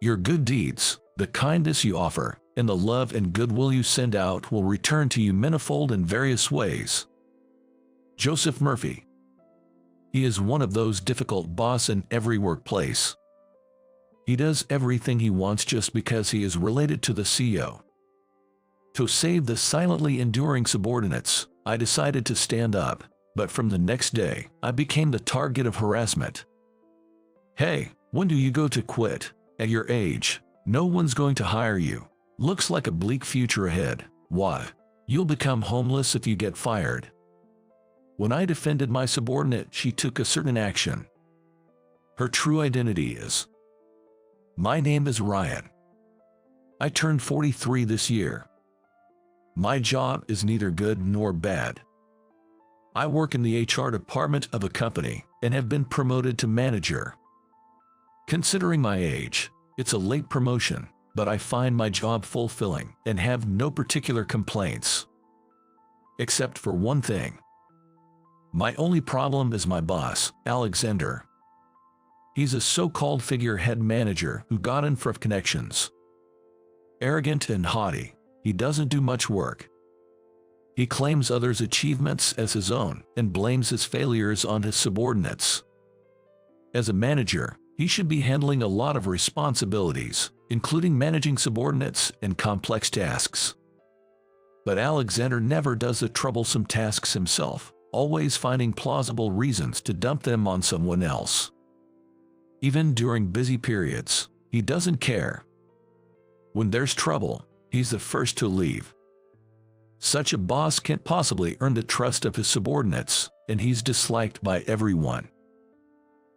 Your good deeds, the kindness you offer, and the love and goodwill you send out will return to you manifold in various ways. Joseph Murphy. He is one of those difficult boss in every workplace. He does everything he wants just because he is related to the CEO. To save the silently enduring subordinates, I decided to stand up, but from the next day, I became the target of harassment. Hey, when do you go to quit? At your age, no one's going to hire you. Looks like a bleak future ahead. Why? You'll become homeless if you get fired. When I defended my subordinate, she took a certain action. Her true identity is: my name is Ryan. I turned 43 this year. My job is neither good nor bad. I work in the HR department of a company and have been promoted to manager. Considering my age, it's a late promotion, but I find my job fulfilling and have no particular complaints. Except for one thing. My only problem is my boss, Alexander. He's a so-called figurehead manager who got in for connections. Arrogant and haughty, he doesn't do much work. He claims others' achievements as his own and blames his failures on his subordinates. As a manager, he should be handling a lot of responsibilities, including managing subordinates and complex tasks. But Alexander never does the troublesome tasks himself, always finding plausible reasons to dump them on someone else. Even during busy periods, he doesn't care. When there's trouble, he's the first to leave. Such a boss can't possibly earn the trust of his subordinates, and he's disliked by everyone.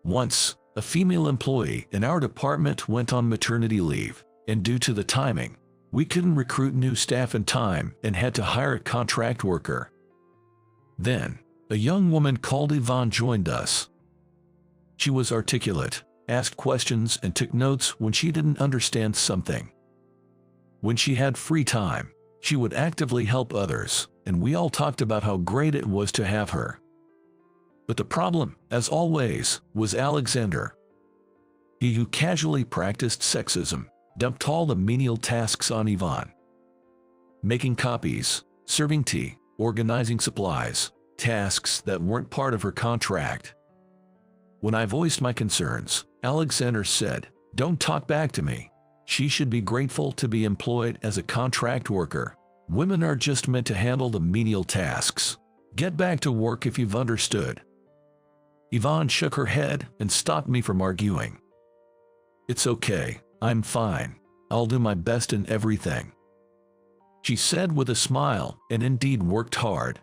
Once, a female employee in our department went on maternity leave, and due to the timing, we couldn't recruit new staff in time and had to hire a contract worker. Then, a young woman called Yvonne joined us. She was articulate, asked questions, and took notes when she didn't understand something. When she had free time, she would actively help others, and we all talked about how great it was to have her. But the problem, as always, was Alexander. He who casually practiced sexism, dumped all the menial tasks on Yvonne. Making copies, serving tea, organizing supplies, tasks that weren't part of her contract. When I voiced my concerns, Alexander said, "Don't talk back to me. She should be grateful to be employed as a contract worker. Women are just meant to handle the menial tasks. Get back to work if you've understood." Yvonne shook her head and stopped me from arguing. "It's okay, I'm fine. I'll do my best in everything," she said with a smile, and indeed worked hard.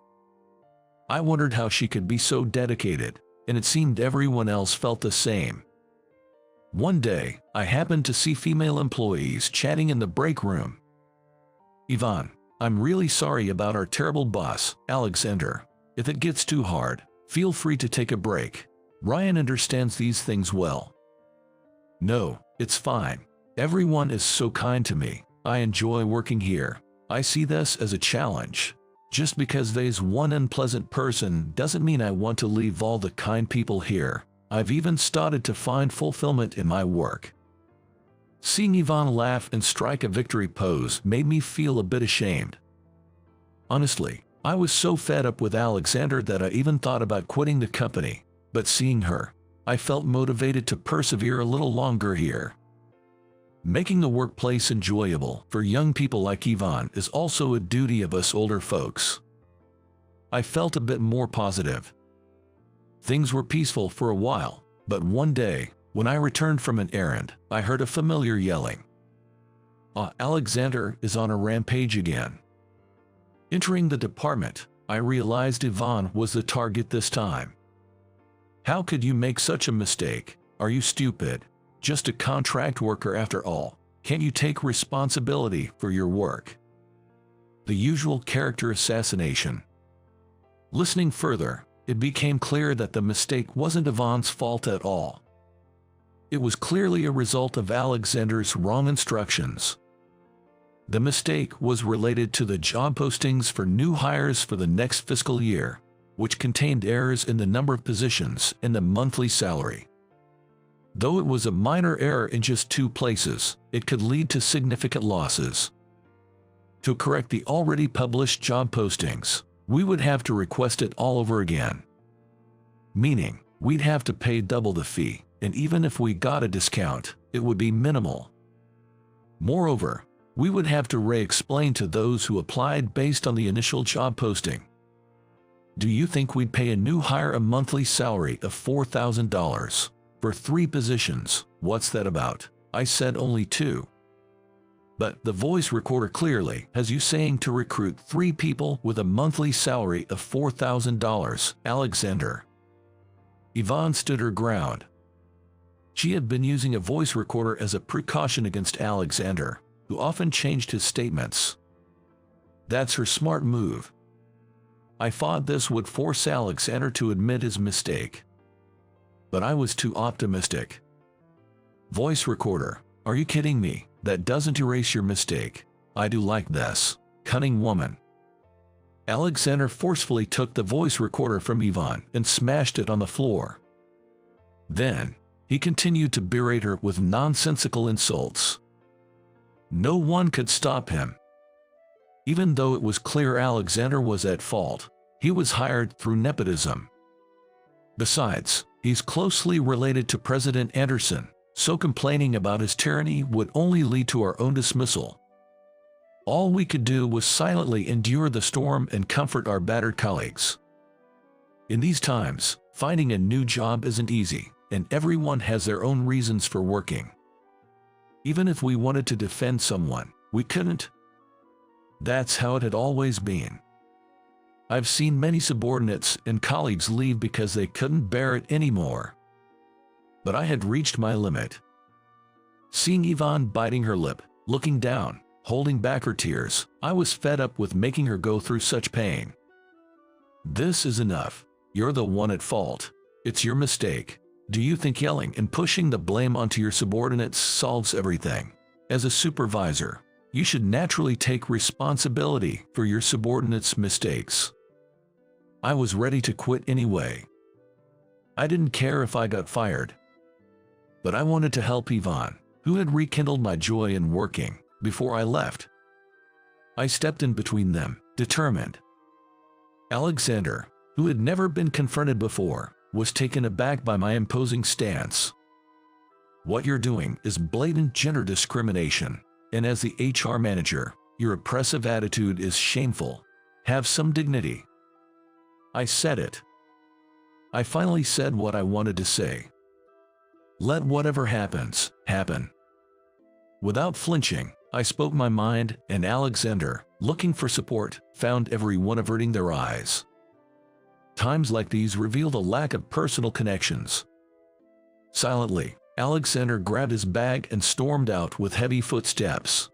I wondered how she could be so dedicated, and it seemed everyone else felt the same. One day, I happened to see female employees chatting in the break room. "Yvonne, I'm really sorry about our terrible boss, Alexander. If it gets too hard, feel free to take a break. Ryan understands these things well." "No, it's fine. Everyone is so kind to me. I enjoy working here. I see this as a challenge. Just because there's one unpleasant person doesn't mean I want to leave all the kind people here. I've even started to find fulfillment in my work." Seeing Yvonne laugh and strike a victory pose made me feel a bit ashamed. Honestly, I was so fed up with Alexander that I even thought about quitting the company, but seeing her, I felt motivated to persevere a little longer here. Making the workplace enjoyable for young people like Yvonne is also a duty of us older folks. I felt a bit more positive. Things were peaceful for a while, but one day, when I returned from an errand, I heard a familiar yelling. Alexander is on a rampage again. Entering the department, I realized Yvonne was the target this time. "How could you make such a mistake? Are you stupid? Just a contract worker after all. Can't you take responsibility for your work?" The usual character assassination. Listening further, it became clear that the mistake wasn't Yvonne's fault at all. It was clearly a result of Alexander's wrong instructions. The mistake was related to the job postings for new hires for the next fiscal year, which contained errors in the number of positions and the monthly salary. Though it was a minor error in just 2 places, it could lead to significant losses. To correct the already published job postings, we would have to request it all over again. Meaning, we'd have to pay double the fee, and even if we got a discount, it would be minimal. Moreover, we would have to re-explain to those who applied based on the initial job posting. Do you think we'd pay a new hire a monthly salary of $4,000? For 3 positions? What's that about? I said only 2. But the voice recorder clearly has you saying to recruit 3 people with a monthly salary of $4,000, Alexander. Yvonne stood her ground. She had been using a voice recorder as a precaution against Alexander, who often changed his statements. That's her smart move. I thought this would force Alexander to admit his mistake. But I was too optimistic. Voice recorder, are you kidding me? That doesn't erase your mistake. I do like this. Cunning woman. Alexander forcefully took the voice recorder from Yvonne and smashed it on the floor. Then, he continued to berate her with nonsensical insults. No one could stop him. Even though it was clear Alexander was at fault, he was hired through nepotism. Besides, he's closely related to President Anderson, so complaining about his tyranny would only lead to our own dismissal. All we could do was silently endure the storm and comfort our battered colleagues. In these times, finding a new job isn't easy, and everyone has their own reasons for working. Even if we wanted to defend someone, we couldn't. That's how it had always been. I've seen many subordinates and colleagues leave because they couldn't bear it anymore. But I had reached my limit. Seeing Yvonne biting her lip, looking down, holding back her tears, I was fed up with making her go through such pain. This is enough. You're the one at fault. It's your mistake. Do you think yelling and pushing the blame onto your subordinates solves everything? As a supervisor, you should naturally take responsibility for your subordinates' mistakes. I was ready to quit anyway. I didn't care if I got fired. But I wanted to help Yvonne, who had rekindled my joy in working, before I left. I stepped in between them, determined. Alexander, who had never been confronted before, was taken aback by my imposing stance. What you're doing is blatant gender discrimination, and as the HR manager, your oppressive attitude is shameful. Have some dignity. I said it. I finally said what I wanted to say. Let whatever happens, happen. Without flinching, I spoke my mind, and Alexander, looking for support, found everyone averting their eyes. Times like these revealed a lack of personal connections. Silently, Alexander grabbed his bag and stormed out with heavy footsteps.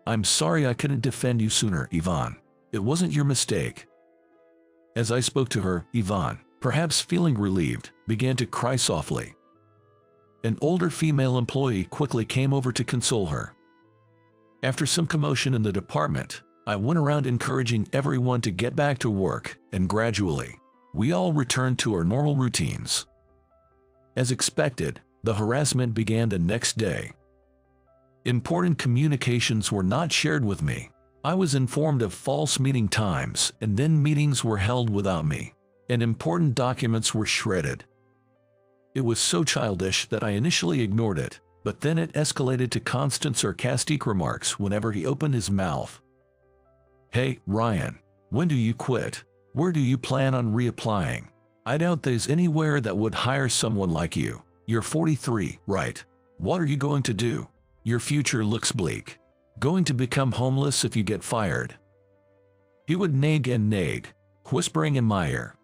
I'm sorry I couldn't defend you sooner, Yvonne. It wasn't your mistake. As I spoke to her, Yvonne, perhaps feeling relieved, began to cry softly. An older female employee quickly came over to console her. After some commotion in the department, I went around encouraging everyone to get back to work, and gradually, we all returned to our normal routines. As expected, the harassment began the next day. Important communications were not shared with me. I was informed of false meeting times, and then meetings were held without me, and important documents were shredded. It was so childish that I initially ignored it, but then it escalated to constant sarcastic remarks whenever he opened his mouth. Hey, Ryan, when do you quit? Where do you plan on reapplying? I doubt there's anywhere that would hire someone like you. You're 43, right? What are you going to do? Your future looks bleak. Going to become homeless if you get fired. He would nag and nag, whispering in my ear.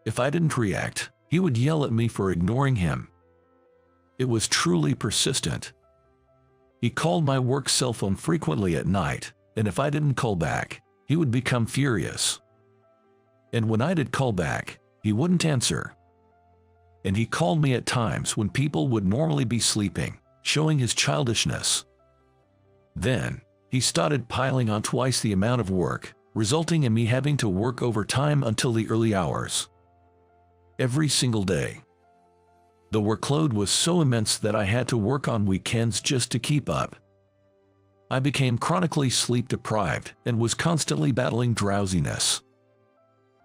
If I didn't react, he would yell at me for ignoring him. It was truly persistent. He called my work cell phone frequently at night, and if I didn't call back, he would become furious. And when I did call back, he wouldn't answer. And he called me at times when people would normally be sleeping, showing his childishness. Then, he started piling on twice the amount of work, resulting in me having to work overtime until the early hours. Every single day. The workload was so immense that I had to work on weekends just to keep up. I became chronically sleep-deprived and was constantly battling drowsiness.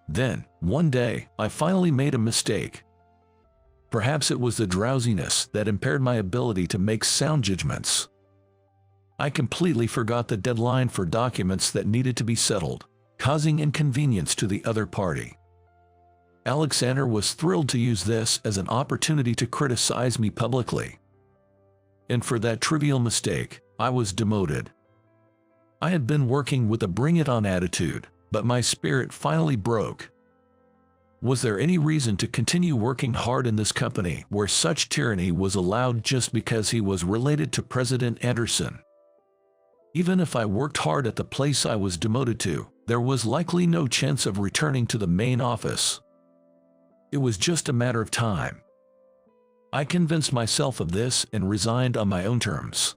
Then, one day, I finally made a mistake. Perhaps it was the drowsiness that impaired my ability to make sound judgments. I completely forgot the deadline for documents that needed to be settled, causing inconvenience to the other party. Alexander was thrilled to use this as an opportunity to criticize me publicly. And for that trivial mistake, I was demoted. I had been working with a bring-it-on attitude, but my spirit finally broke. Was there any reason to continue working hard in this company where such tyranny was allowed just because he was related to President Anderson? Even if I worked hard at the place I was demoted to, there was likely no chance of returning to the main office. It was just a matter of time. I convinced myself of this and resigned on my own terms.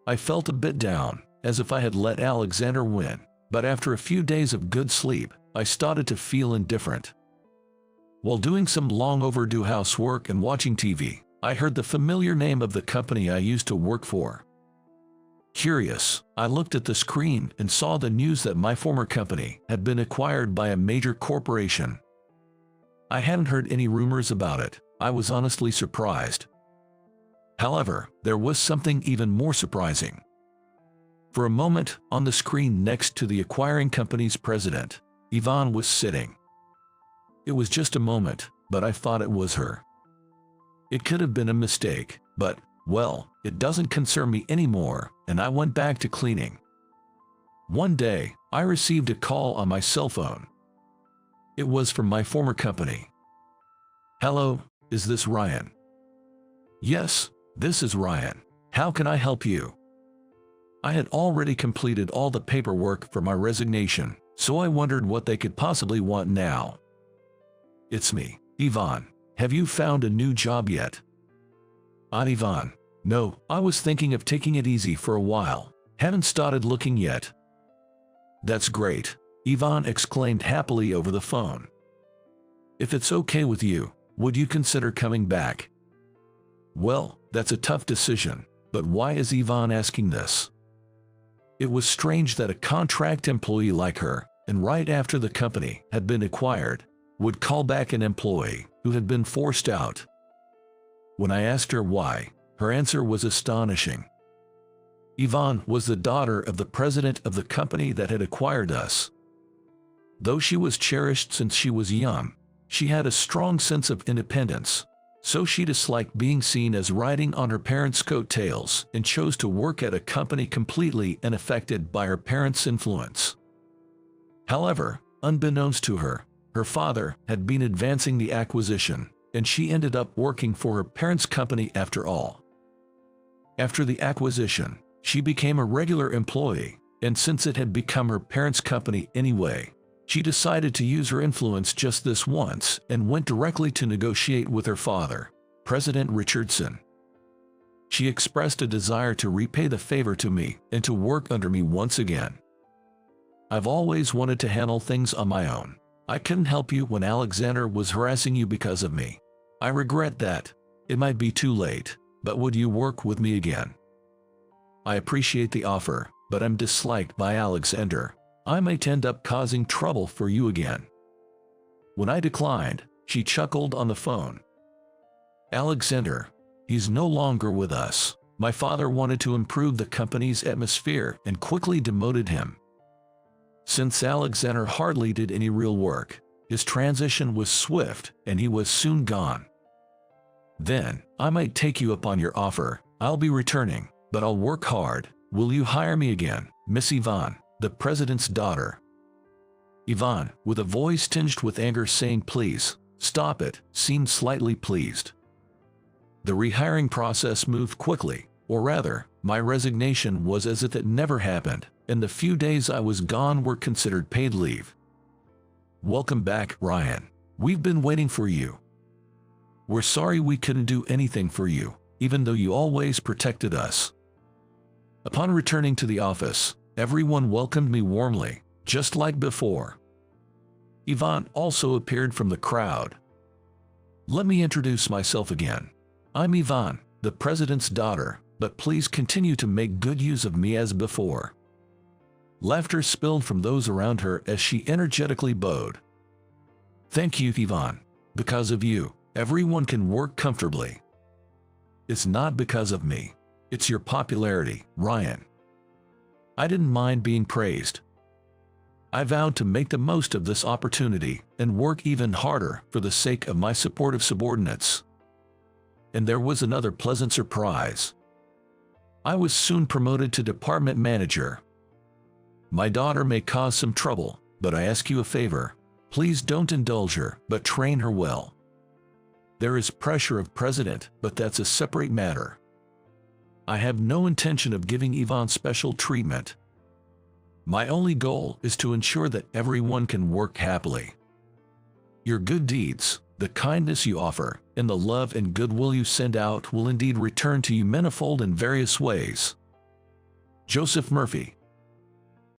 I felt a bit down, as if I had let Alexander win, but after a few days of good sleep, I started to feel indifferent. While doing some long overdue housework and watching TV, I heard the familiar name of the company I used to work for. Curious, I looked at the screen and saw the news that my former company had been acquired by a major corporation. I hadn't heard any rumors about it. I was honestly surprised. However, there was something even more surprising. For a moment, on the screen next to the acquiring company's president, Yvonne was sitting. It was just a moment, but I thought it was her. It could have been a mistake, but, well, it doesn't concern me anymore, and I went back to cleaning. One day, I received a call on my cell phone. It was from my former company. "Hello, is this Ryan?" "Yes, this is Ryan. How can I help you?" I had already completed all the paperwork for my resignation, so I wondered what they could possibly want now. "It's me, Yvonne. Have you found a new job yet?" "Yvonne. No, I was thinking of taking it easy for a while. Haven't started looking yet." "That's great," Yvonne exclaimed happily over the phone. "If it's okay with you, would you consider coming back?" Well, that's a tough decision, but why is Yvonne asking this? It was strange that a contract employee like her, and right after the company had been acquired, would call back an employee who had been forced out. When I asked her why, her answer was astonishing. Yvonne was the daughter of the president of the company that had acquired us. Though she was cherished since she was young, she had a strong sense of independence, so she disliked being seen as riding on her parents' coattails and chose to work at a company completely unaffected by her parents' influence. However, unbeknownst to her, her father had been advancing the acquisition, and she ended up working for her parents' company after all. After the acquisition, she became a regular employee, and since it had become her parents' company anyway, she decided to use her influence just this once and went directly to negotiate with her father, President Richardson. She expressed a desire to repay the favor to me and to work under me once again. "I've always wanted to handle things on my own. I couldn't help you when Alexander was harassing you because of me. I regret that. It might be too late, but would you work with me again? I appreciate the offer, but I'm disliked by Alexander. I might end up causing trouble for you again." When I declined, she chuckled on the phone. "Alexander, he's no longer with us. My father wanted to improve the company's atmosphere and quickly demoted him. Since Alexander hardly did any real work, his transition was swift and he was soon gone. Then, I might take you up on your offer. I'll be returning, but I'll work hard. Will you hire me again, Miss Yvonne, the president's daughter?" Yvonne, with a voice tinged with anger saying please, stop it, seemed slightly pleased. The rehiring process moved quickly, or rather, my resignation was as if it never happened, and the few days I was gone were considered paid leave. "Welcome back, Ryan. We've been waiting for you. We're sorry we couldn't do anything for you, even though you always protected us." Upon returning to the office, everyone welcomed me warmly, just like before. Yvonne also appeared from the crowd. Let me introduce myself again. I'm Ivan, the president's daughter, but please continue to make good use of me as before." Laughter spilled from those around her as she energetically bowed. "Thank you, Ivan. Because of you, everyone can work comfortably. It's not because of me. It's your popularity, Ryan." I didn't mind being praised. I vowed to make the most of this opportunity and work even harder for the sake of my supportive subordinates. And there was another pleasant surprise. I was soon promoted to department manager. My daughter may cause some trouble, but I ask you a favor. Please don't indulge her, but train her well. There is pressure of president, but that's a separate matter. I have no intention of giving Ivan special treatment. My only goal is to ensure that everyone can work happily. Your good deeds, the kindness you offer, and the love and goodwill you send out will indeed return to you manifold in various ways. Joseph Murphy.